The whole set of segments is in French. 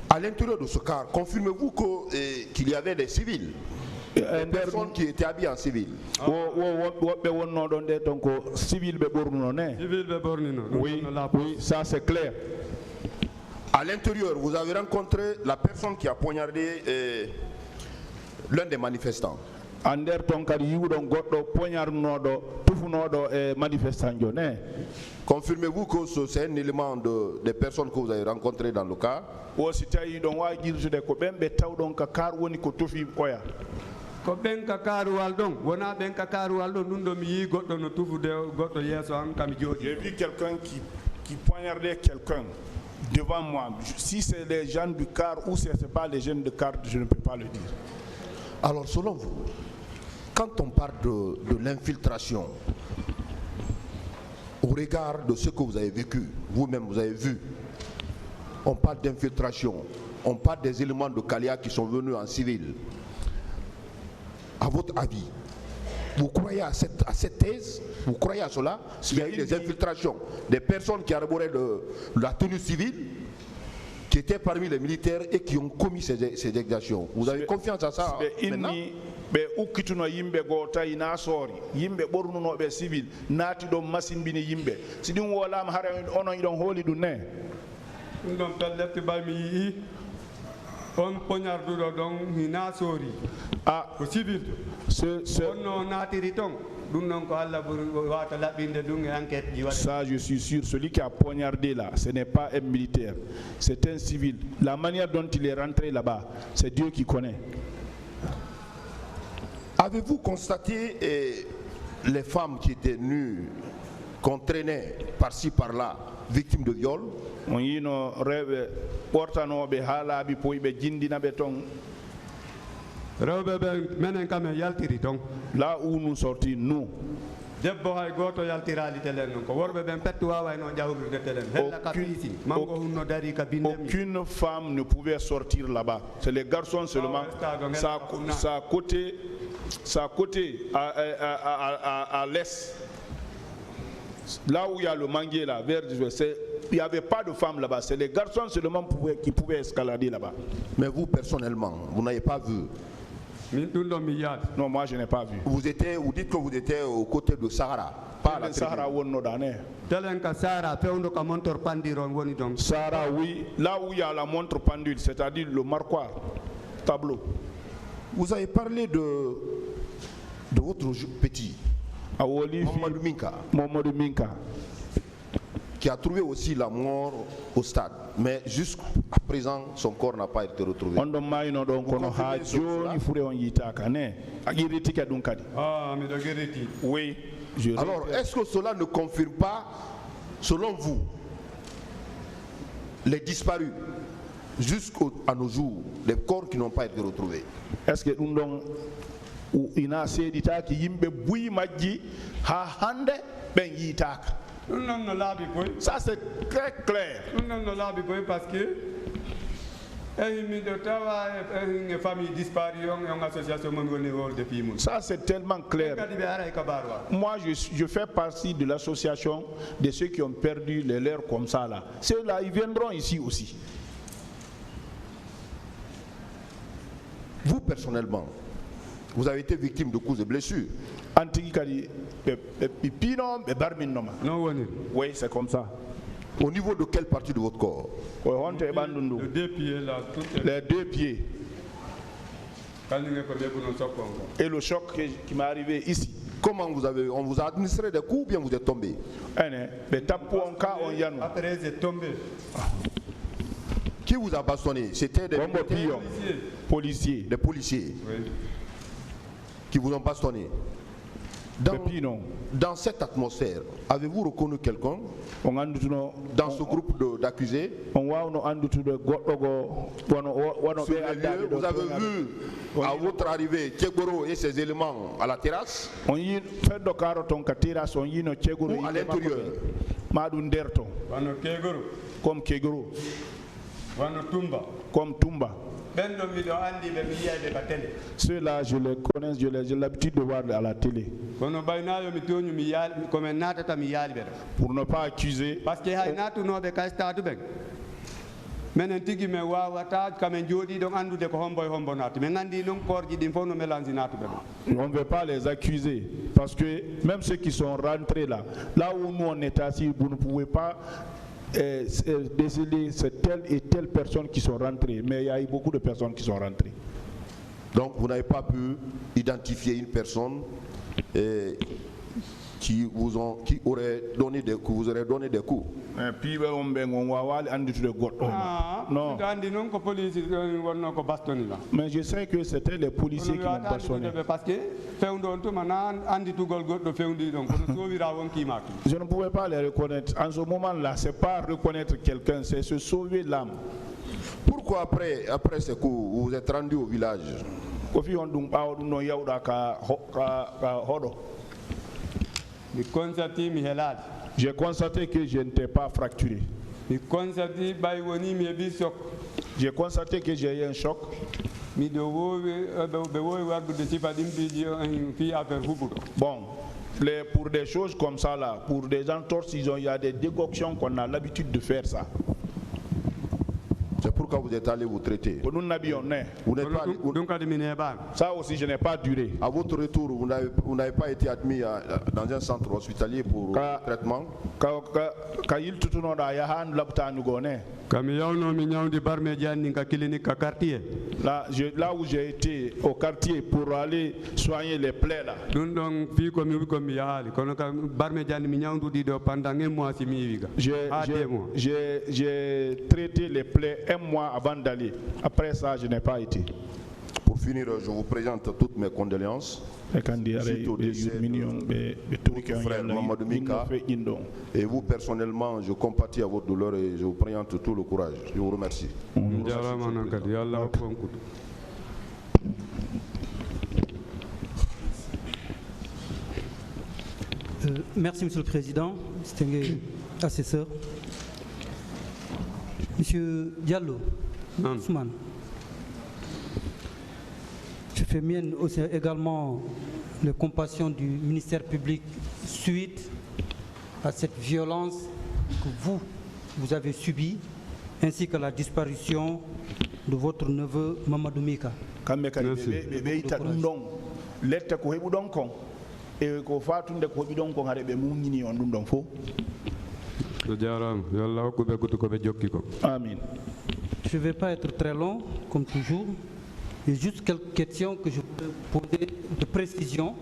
À l'intérieur de ce car, confirmez-vous qu'il y avait des civils, des personnes qui étaient habillées en civil? Oui, ça c'est clair. À l'intérieur, vous avez rencontré la personne qui a poignardé l'un des manifestants. Confirmez-vous que c'est un élément des personnes que vous avez rencontrées dans le car? J'ai vu quelqu'un qui poignardait quelqu'un devant moi. Si c'est les gens du car ou si ce n'est pas les gens du car, je ne peux pas le dire. Alors selon vous, quand on parle de l'infiltration, au regard de ce que vous avez vécu, vous-même vous avez vu, on parle d'infiltration, on parle des éléments de Kalia qui sont venus en civil. À votre avis, vous croyez à cette thèse? Vous croyez à cela? S'il y a eu des infiltrations, des personnes qui arboraient la tenue civile, qui étaient parmi les militaires et qui ont commis ces exactions. Vous avez confiance à ça maintenant? Ça, je suis sûr, celui qui a poignardé là, ce n'est pas un militaire, c'est un civil. La manière dont il est rentré là-bas, c'est Dieu qui connaît. Avez-vous constaté les femmes qui étaient nues, qu'on traînait par-ci par-là, victimes de viol? Là où nous sortons, nous. Aucune femme ne pouvait sortir là-bas. C'est les garçons seulement. Ça à côté, à l'est. Là où il y a le manguier là, vers il n'y avait pas de femmes là-bas. C'est les garçons seulement qui pouvaient escalader là-bas. Mais vous personnellement, vous n'avez pas vu? Non, moi je n'ai pas vu. Vous dites que vous étiez aux côtés de Sahara, pas à la Sahara. Sahara, oui, là où il y a la montre pendule, c'est-à-dire le marquoir, tableau. Vous avez parlé de votre petit, Mamadou Minka, qui a trouvé aussi la mort au stade. Mais jusqu'à présent, son corps n'a pas été retrouvé. Oui. Alors, est-ce que cela ne confirme pas, selon vous, les disparus jusqu'à nos jours, les corps qui n'ont pas été retrouvés? Est-ce que ça c'est très clair. Parce que ça c'est tellement clair. Moi je fais partie de l'association de ceux qui ont perdu les leurs comme ça là. Ceux-là ils viendront ici aussi. Vous personnellement, vous avez été victime de coups et blessures. Oui, c'est comme ça. Au niveau de quelle partie de votre corps? Les deux pieds là. Les deux pieds. Et le choc qui m'est arrivé ici. Comment on vous a administré des coups ou bien vous êtes tombé? Après j'ai tombé. Qui vous a bastonné? C'était des policiers. Des policiers. Oui. Qui vous ont bastonné. Dans cette atmosphère, avez-vous reconnu quelqu'un dans ce groupe d'accusés? Sur les lieux, vous avez vu à votre arrivée Tchegoro et ses éléments à la terrasse? Ou à l'intérieur? Comme Kegoro. Comme Tumba. Ceux-là, je les connais, j'ai l'habitude de voir à la télé. Pour ne pas accuser. menen tigi me wawata kamen jodi don andude ko homboy hombonati men andi non korji din fof no mélange natuɓe On ne veut pas les accuser parce que même ceux qui sont rentrés là où nous on est assis, vous ne pouvez pas déceler c'est telle et telle personne qui sont rentrées, mais il y a eu beaucoup de personnes qui sont rentrées. Donc vous n'avez pas pu identifier une personne qui vous aurait donné des coups. Puis non. Mais je sais que c'était les policiers qui m'ont passionné. Je ne pouvais pas les reconnaître. En ce moment-là, c'est pas reconnaître quelqu'un, c'est se sauver l'âme. Pourquoi après ce coup, vous êtes rendu au village? J'ai constaté que je n'étais pas fracturé. J'ai constaté que j'ai eu un choc. Bon, pour des choses comme ça là, pour des entorses, il y a des dégoctions qu'on a l'habitude de faire ça. C'est pourquoi vous êtes allé vous traiter. Vous n'êtes pas, ça aussi, je n'ai pas duré. À votre retour, vous n'avez pas été admis dans un centre hospitalier pour traitement. Là où j'ai été au quartier pour aller soigner les plaies là. J'ai traité les plaies un mois avant d'aller. Après ça, je n'ai pas été. Pour finir, je vous présente toutes mes condoléances. Suite au décès de votre frère Mamadou Mika. Et vous, personnellement, je compatis à votre douleur et je vous présente tout le courage. Je vous remercie. Merci, Monsieur le Président. Distingué assesseur. Monsieur Diallo, Ousmane, je fais mienne aussi également les compassions du ministère public suite à cette violence que vous avez subie, ainsi que la disparition de votre neveu Mamadou Mika. Amen. Je ne vais pas être très long, comme toujours. Il y a juste quelques questions que je voudrais poser de précision.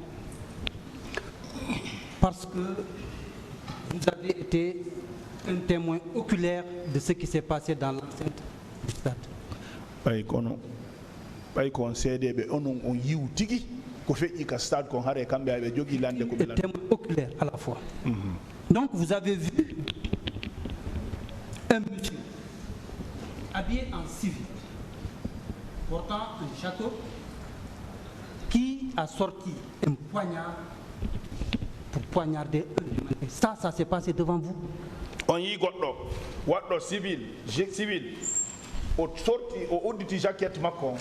Parce que vous avez été un témoin oculaire de ce qui s'est passé dans l'enceinte du stade. Un témoin oculaire à la fois. Donc vous avez vu un monsieur habillé en civil, portant un château, qui a sorti un poignard pour poignarder un humain. Ça s'est passé devant vous. On y a civil, au sorti, au auditi jaquette macon,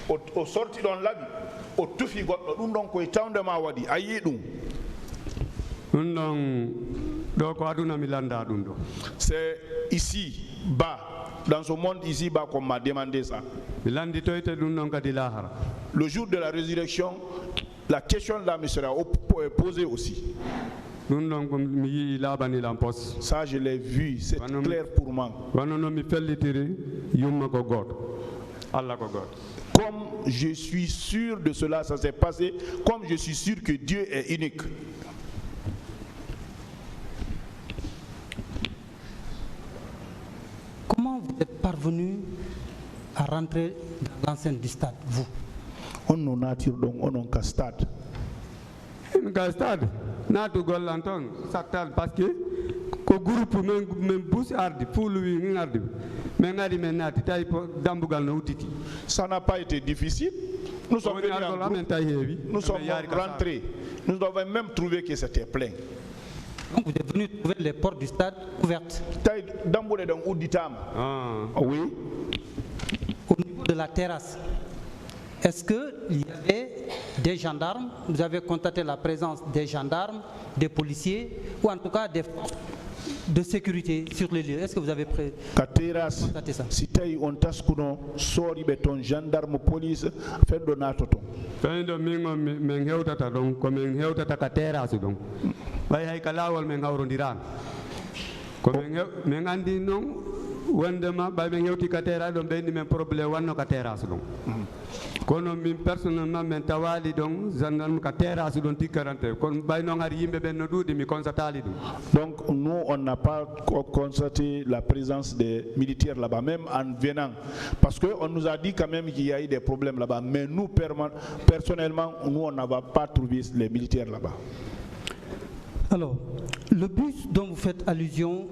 au sorti dans l'habit, au tout fi goddo dum don koy tawde ma wadi ayi dum. C'est ici bas, dans ce monde ici bas qu'on m'a demandé ça. Le jour de la résurrection, la question là me sera posée aussi. Ça je l'ai vu, c'est clair pour moi. Comme je suis sûr de cela, ça s'est passé, comme je suis sûr que Dieu est unique. Comment vous êtes parvenu à rentrer dans l'enceinte du stade, vous? On nous nature donc, on n'a qu'un stade. Un stade, n'a pas de lanton, ça parce que le groupe même bus ardi, pour lui, ardi. Ça n'a pas été difficile. Nous sommes venus en groupe. Nous sommes rentrés. Nous avons même trouvé que c'était plein. Donc vous êtes venu trouver les portes du stade ouvertes. Oui. Au niveau de la terrasse, est-ce qu'il y avait des gendarmes? Vous avez constaté la présence des gendarmes, des policiers, ou en tout cas des forces de sécurité sur les lieux. Est-ce que vous avez constaté ça? Si tay on taskuno sori beton gendarme police fendo natoto. Fendo mingo men hewtata donc ko men hewtata ka terrasse donc. Bay hay kalawol men hawrondiran. Ko men andi non wondema bay men hewti ka terrasse don be ni men problème wanno ka terrasse donc. Kono min personnellement men tawali donc gendarme ka terrasse don tikarante kon bay non har yimbe ben no dudi mi constatali dum. Donc nous on n'a pas constaté la présence des militaires là-bas même en venant parce que on nous a dit quand même qu'il y a eu des problèmes là-bas mais nous personnellement nous on n'a pas trouvé les militaires là-bas. Alors, le bus dont vous faites allusion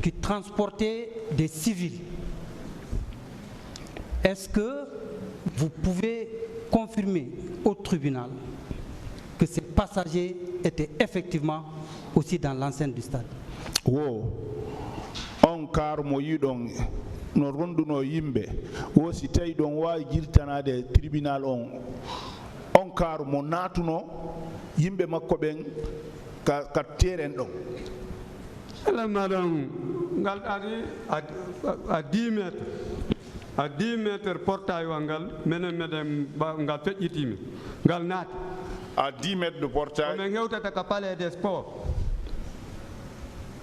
qui transportait des civils, est-ce que vous pouvez confirmer au tribunal que ces passagers étaient effectivement aussi dans l'enceinte du stade? Wow. On car mo yidon no rondu no yimbe wo si tay don wa jirtana de tribunal on car mo natuno yimbe makko ben ka teren don. Alors madame ngal ari à 10 mètres. À 10 mètres portail wangal menen medem ngal fejjitimi ngal naati à 10 mètres de portail comme hewtata ka palais des sports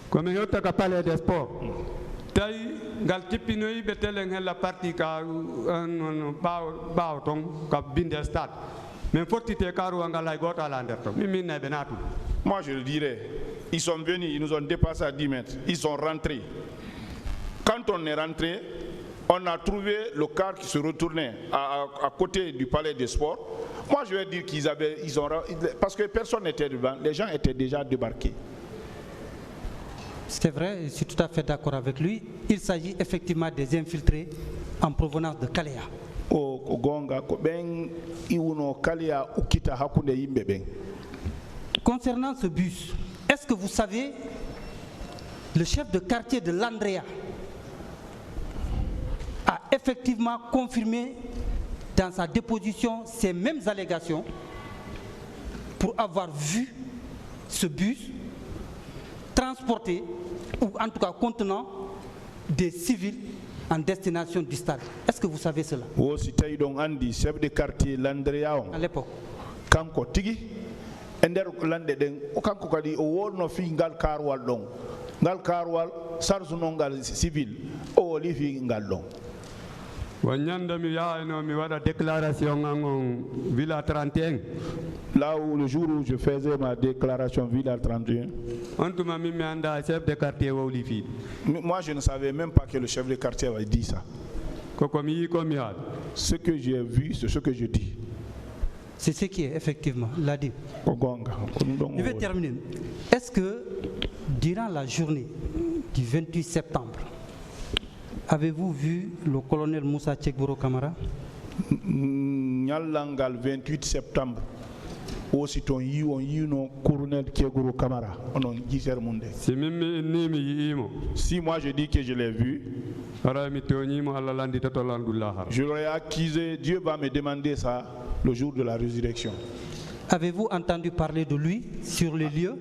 comme hewtata ka palais des sports tay ngal tippinoyi be telen hella parti ka baw ton ka binde stade mais fortité karu wangal ay goto ala nder ton min be naatu. Moi je le dirais ils sont venus ils nous ont dépassé à 10 mètres ils sont rentrés quand on est rentré on a trouvé le car qui se retournait à côté du palais des sports. Moi, je vais dire parce que personne n'était devant, les gens étaient déjà débarqués. C'est vrai, je suis tout à fait d'accord avec lui. Il s'agit effectivement des infiltrés en provenance de Kalea. Concernant ce bus, est-ce que vous savez, le chef de quartier de l'Andrea a effectivement confirmé dans sa déposition ces mêmes allégations pour avoir vu ce bus transporter ou en tout cas contenant des civils en destination du stade. Est-ce que vous savez cela? Chef de quartier l'Andrea à l'époque. Kanko tigi ender lande den kanko kadi o wonno fi ngal karwal sarsuno ngal civil o li fi ngal don. Wanyandami yaano mi wada déclaration en Villa 31. Là où le jour où je faisais ma déclaration Villa 31. Antuma mi me anda chef de quartier wawli fi. Moi je ne savais même pas que le chef de quartier avait dit ça. Ce que j'ai vu, c'est ce que je dis. C'est ce qui est effectivement l'a dit. Je vais terminer. Est-ce que durant la journée du 28 septembre, avez-vous vu le colonel Moussa Tchekboro Kamara? Nyalangal 28 septembre. Aussitôt on colonel Tchekboro Kamara. Si moi je dis que je l'ai vu, je l'aurais accusé. Dieu va me demander ça le jour de la résurrection. Avez-vous entendu parler de lui sur les lieux?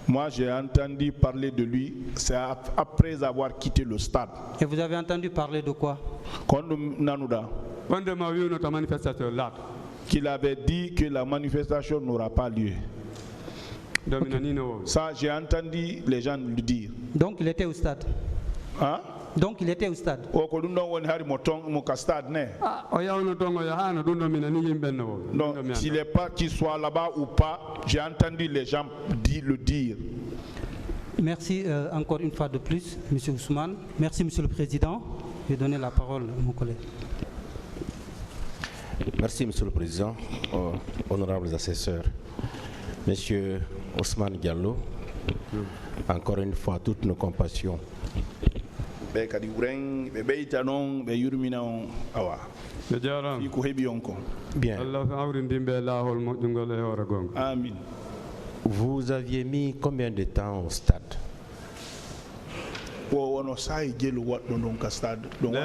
Moi j'ai entendu parler de lui, c'est après avoir quitté le stade. Et vous avez entendu parler de quoi? Qu'il avait dit que la manifestation n'aura pas lieu. Okay. Ça j'ai entendu les gens le dire. Donc il était au stade. Hein? Donc il était au stade. Donc s'il n'est pas qu'il soit là-bas ou pas, j'ai entendu les gens le dire. Merci encore une fois de plus, M. Ousmane. Merci, M. le Président. Je vais donner la parole à mon collègue. Merci, M. le Président, honorables assesseurs. Monsieur Ousmane Diallo, encore une fois, toutes nos compassions. Bien. Amen. Vous aviez mis combien de temps au stade? on sai gelu wat non ka stade donc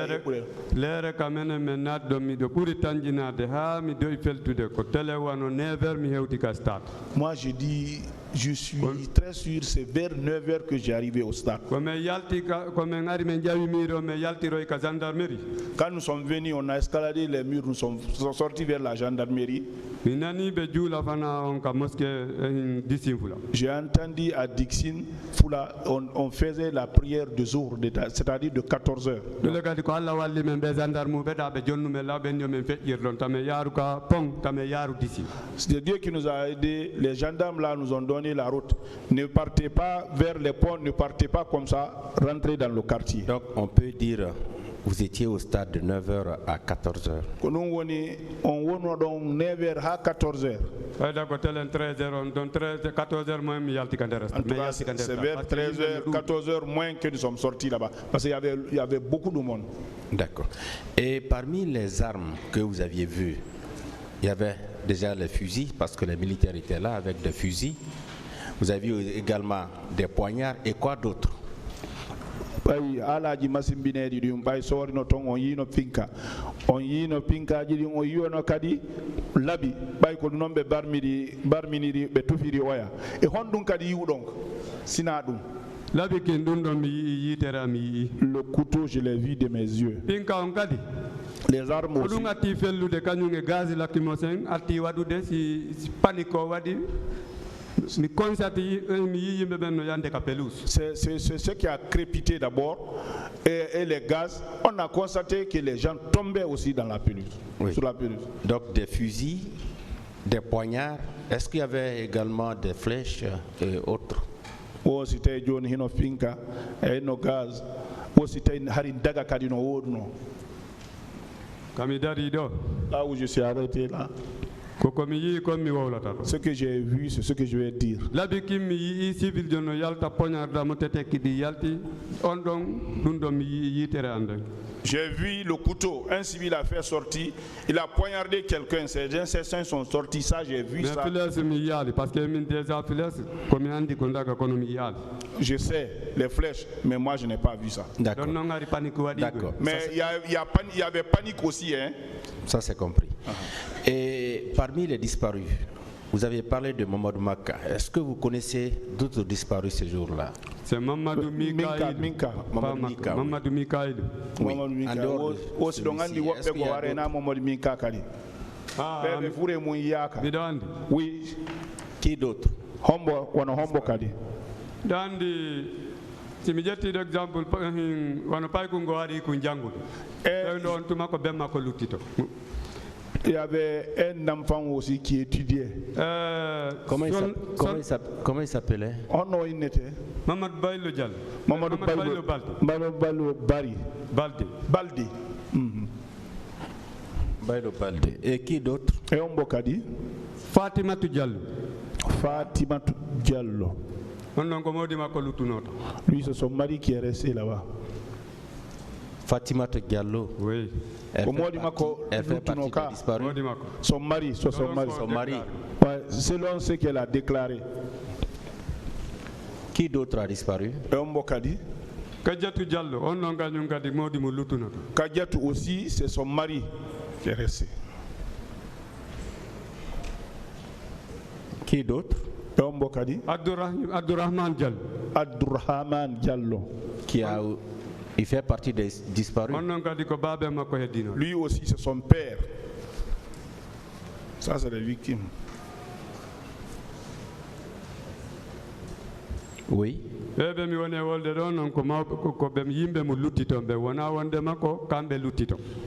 lere kamene menat do mi do puri tanjinade ha mi do feltude ko tele wano 9h mi hewti ka stade. Moi je dis je suis très sûr c'est vers 9h que j'ai arrivé au stade. Quand nous sommes venus, on a escaladé les murs, nous sommes sortis vers la gendarmerie. J'ai entendu à Dixin, on faisait la prière de Zohr, c'est-à-dire de 14h. C'est Dieu qui nous a aidés, les gendarmes là nous ont donné la route. Ne partez pas vers les ponts, ne partez pas comme ça, rentrez dans le quartier. Donc on peut dire, vous étiez au stade de 9h à 14h. On est 9h à 14h. C'est vers 13h, 14h moins que nous sommes sortis là-bas. Parce qu'il y avait beaucoup de monde. D'accord. Et parmi les armes que vous aviez vues, il y avait déjà les fusils, parce que les militaires étaient là avec des fusils. Vous avez également des poignards et quoi d'autre? Alaji masimbinedi dum bay sori no ton on yino pinka jidi on yono kadi labi bay ko nombe barminiri be tufiri oya e hondun kadi yiwdon sina dum labi ken dum do mi yitera mi le couteau je l'ai vu de mes yeux pinka on kadi les armes aussi dum ati fellude kanyunge gaz lacrymogène ati wadude si panico wadi. C'est ce qui a crépité d'abord et les gaz. On a constaté que les gens tombaient aussi dans la pelouse, sur la pelouse. Donc des fusils, des poignards. Est-ce qu'il y avait également des flèches et autres? Oh, c'était John Hino Finka et no gaz. Oh, c'était Harin Daga Kadino Wodno. Là où je suis arrêté là. Ce que j'ai vu, c'est ce que je vais dire. J'ai vu le couteau, un civil a fait sortir, il a poignardé quelqu'un, ses insertions sont sortis, ça j'ai vu ça. Je sais, les flèches, mais moi je n'ai pas vu ça. D'accord. Mais il y avait panique aussi. Hein. Ça c'est compris. Et parmi les disparus, vous avez parlé de Mamadou Maka. Est-ce que vous connaissez d'autres disparus ce jour-là? C'est Mamadou Mikaïl. Mamadou Mikaïl. Oui. En dehors oui. Qui d'autre? Hombo Kadi. Dandi, si mi jetti d'exemple, wano pay ko ngowari ko jangude. On tuma ko bemma ko luttito. Il y avait un enfant aussi qui étudiait. Comment il s'appelait? Il était. Mamadou Baylo Diallo. Mamadou Baylo Baldi. Baylo Baldi. Et qui d'autre? Et Ombokadi. Fatimatou Diallo. Lui, c'est son mari qui est resté là-bas. Fatimatou Diallo. Oui. Elle fait partie des disparus. Son mari. Ouais, selon ce qu'elle a déclaré. Qui d'autre a disparu? Ombokadi. Kadiatou Diallo. Kadiatou aussi, c'est son mari qui est resté. Qui d'autre? Ombokadi. Abdourahman Diallo. Qui a... Il fait partie des disparus. Lui aussi, c'est son père. Ça, c'est les victimes. Oui.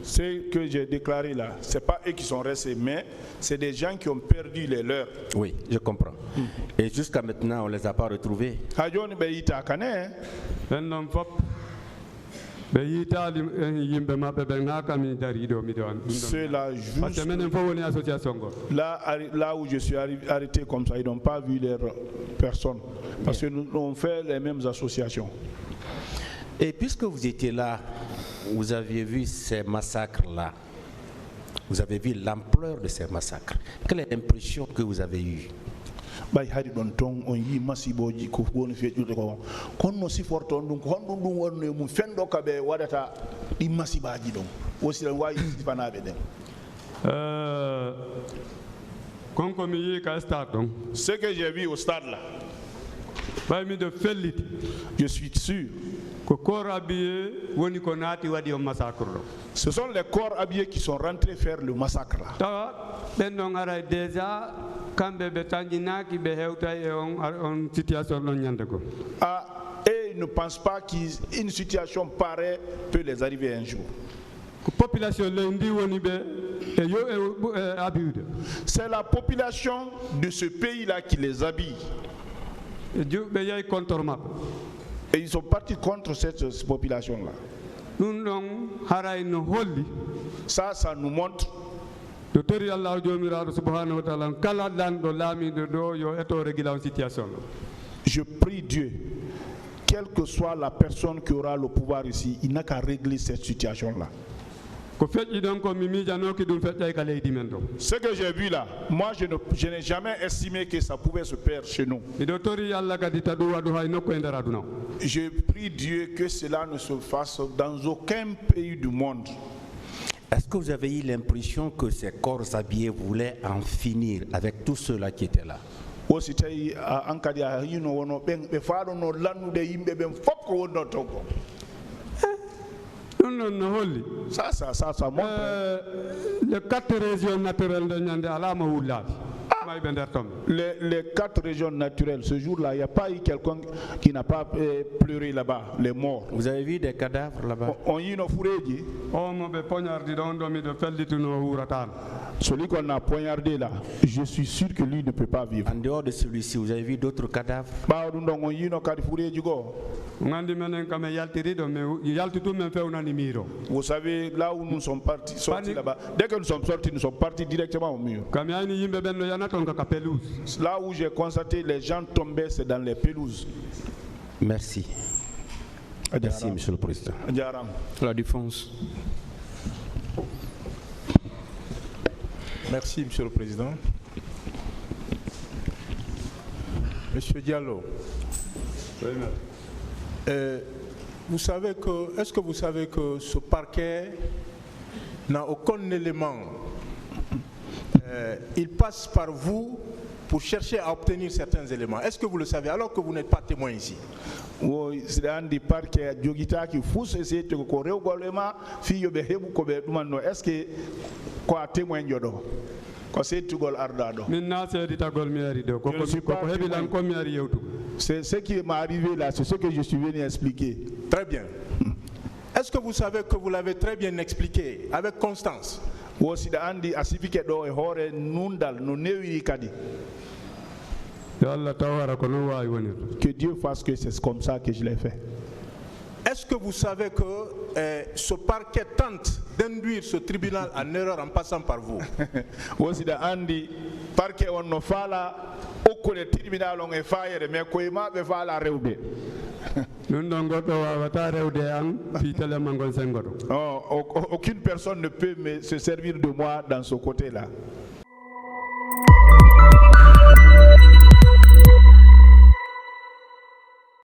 Ce que j'ai déclaré là, ce n'est pas eux qui sont restés, mais c'est des gens qui ont perdu les leurs. Oui, je comprends. Et jusqu'à maintenant, on ne les a pas retrouvés. Là où je suis arrêté comme ça, ils n'ont pas vu leur personne. Parce que nous on fait les mêmes associations. Et puisque vous étiez là, vous aviez vu ces massacres-là, vous avez vu l'ampleur de ces massacres. Quelle est l'impression que vous avez eue? bay hari don ton on yi masiboji ko woni fejude ko konno siforton dum ko hondum dum wonno mum fendo kabe wadata di masibaji don wosi don wayi fanabe den konko mi yi ka stade donc ce que j'ai vu au stade là bay mi de felliti je suis sûr ko corps habillé woni ko naati wadi o massacre do ce sont les corps habillés qui sont rentrés faire le massacre là tawa ben don ara déjà kambe be tanjinaki be hewta e on situation non nyande ko et ils ne pensent pas qu'une situation pareille peut les arriver un jour. C'est la population de ce pays-là qui les habille. Et ils sont partis contre cette population-là. Ça nous montre je prie Dieu, quelle que soit la personne qui aura le pouvoir ici, il n'a qu'à régler cette situation-là. Ce que j'ai vu là, moi je n'ai jamais estimé que ça pouvait se perdre chez nous. Je prie Dieu que cela ne se fasse dans aucun pays du monde. Est-ce que vous avez eu l'impression que ces corps habillés voulaient en finir avec tous ceux-là qui étaient là? Ça montre. Les 4 régions naturelles de Nyande Alama Oulad. Les 4 régions naturelles, ce jour-là, il n'y a pas eu quelqu'un qui n'a pas pleuré là-bas, les morts. Vous avez vu des cadavres là-bas? Celui qu'on a poignardé là, je suis sûr que lui ne peut pas vivre. En dehors de celui-ci, vous avez vu d'autres cadavres? Vous savez, là où nous sommes sortis là-bas, dès que nous sommes sortis, nous sommes partis directement au mur. Là où j'ai constaté les gens tomber, c'est dans les pelouses. Merci. Merci, Monsieur le Président. La défense. Merci, Monsieur le Président. Monsieur Diallo, est-ce que vous savez que ce parquet n'a aucun élément? Il passe par vous pour chercher à obtenir certains éléments. Est-ce que vous le savez alors que vous n'êtes pas témoin ici? Est-ce que quoi témoin yodo? C'est ce qui m'est arrivé là, c'est ce que je suis venu expliquer. Très bien. Est-ce que vous savez que vous l'avez très bien expliqué avec constance? Que Dieu fasse que c'est comme ça que je l'ai fait. Est-ce que vous savez que ce parquet tente d'induire ce tribunal en erreur en passant par vous? Aucune personne ne peut se servir de moi dans ce côté-là.